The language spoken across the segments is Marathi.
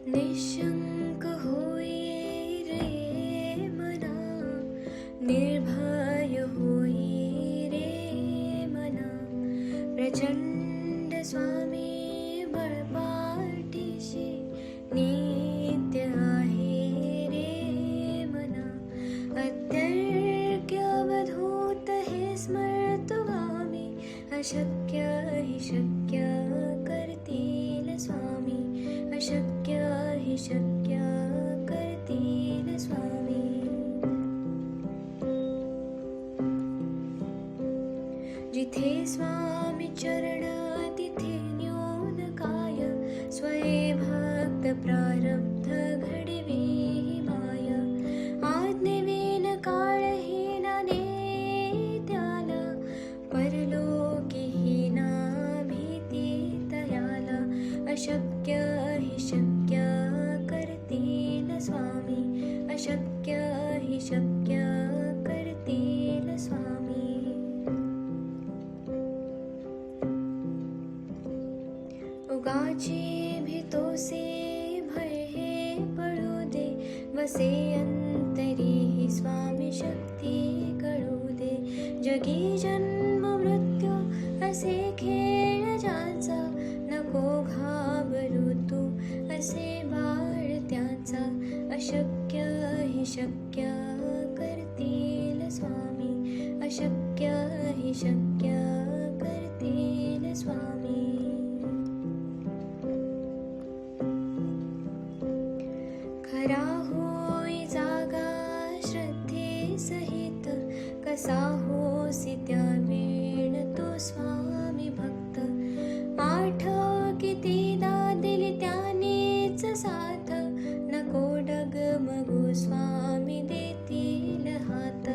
निशंक होई रे मना, निर्भय होई रे मना, प्रचंड स्वामी बळपाठीशी नित्य आहे रे मना. अत्यर्क्य अवधूत हे स्मर्तुगामी, अशक्य हि शक्य करतील स्वामी, अशक्य हि शक्य करतील स्वामी. जिथे स्वामी चरण तिथे न्यून काय, स्वये भक्त प्रारब्ध घडवी माय. आज्ञेविन काळहीना नेत्याला, परलोकीहीना भीती तयाला. अशक्य हि शक्य करतील स्वामी, अशक्य हि शक्य करतील स्वामी. उगाची भीतोसे भय हे पळू दे, वसे अंतरी ही स्वामी शक्ती कळू दे. जगी जन्म मृत्यू असे खेळ ज्याचा, नको घाबरू तू असे बाळ त्याचा. अशक्य हि शक्य करतील स्वामी, अशक्य हि शक्य करतील स्वामी. खरा होई जागा श्रद्धे सहित, कसा होसी त्या वेळ तो स्वामी भक्त. आठव कितीदा दिली त्यानेच साथ, नको डगमगू स्वामी देतील हात.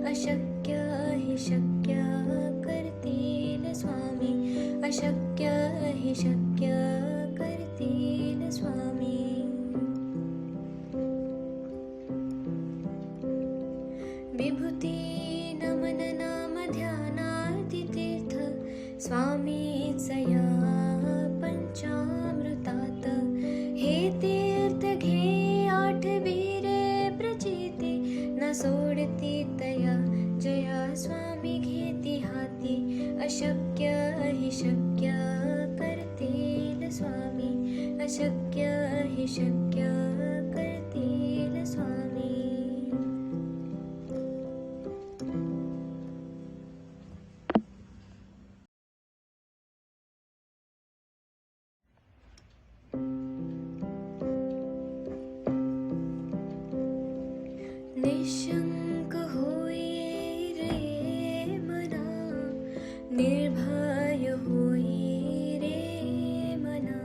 अशक्य हि शक्य करतील स्वामी, अशक्य हि शक्य करतील स्वामी. विभूती नमन नाम ध्यानार्ती तीर्थ, स्वामीच या पंचामृतात. हे तीर्थ घे आठवी रे प्रचिती, न सोडती तया जया स्वामी घेती हाती. अशक्य हि शक्य करतील स्वामी, अशक्य हि शक्य करतील स्वामी. निशंक होई रे मना, निर्भय होई रे मना,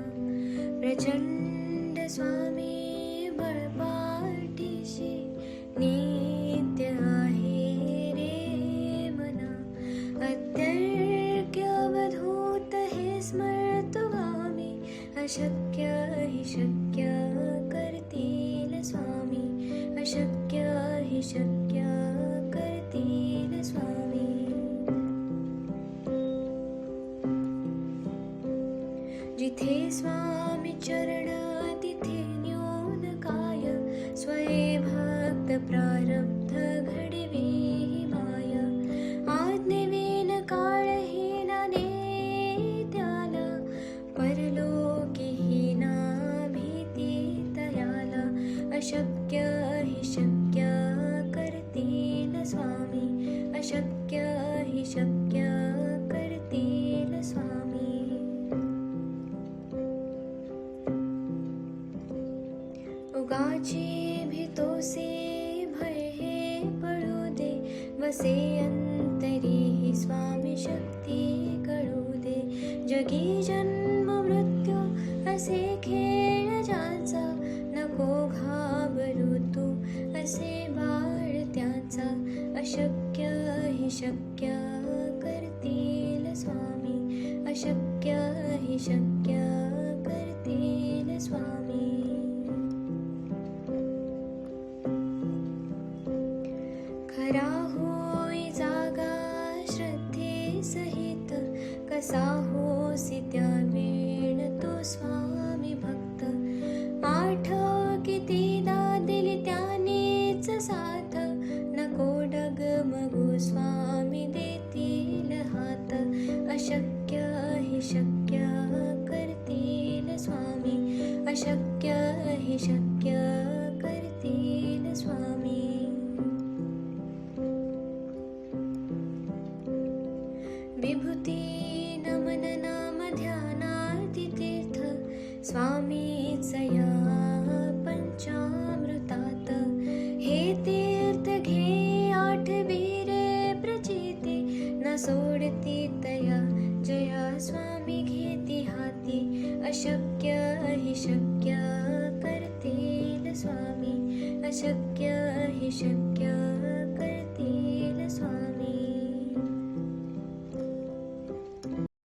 प्रचंड स्वामी बळपाठीशी नित्य आहे रे मना. अत्यर्क्य अवधूत हे स्मर्तुगामी, अशक्य हि शक्य करतील स्वामी, अशक्य हि शक्य करतील स्वामी. जिथे स्वामी चरण तिथे न्यून काय, स्वये भक्त प्रारब्ध घडवी माय. आज्ञेविन काळहीना नेत्याला, परलोकीहीना भीती तयाला. अशक्य हि शक्य करतील स्वामी, अशक्य हि शक्य करतील स्वामी. उगाची भीतोसे भय हे पळू दे, वसे अंतरी ही स्वामी शक्ती कळू दे. जगी जन्म मृत्यू असे खेळ ज्याचा, नको घाबरू तू असे बाळ त्याचा. अशक्य हि शक्य करतील स्वामी, अशक्य हि शक्य करतील स्वामी. खरा होई जागा श्रद्धे सहित, कसा होसी त्या वेळ तो स्वामी भक्त. आठव कितीदा दिली त्यानेच साथ, नको डगमगू स्वामी देतील हात. अशक्य हि शक्य करतील स्वामी, अशक्य हि शक्य करतील स्वामी. विभूती नमन नाम ध्यान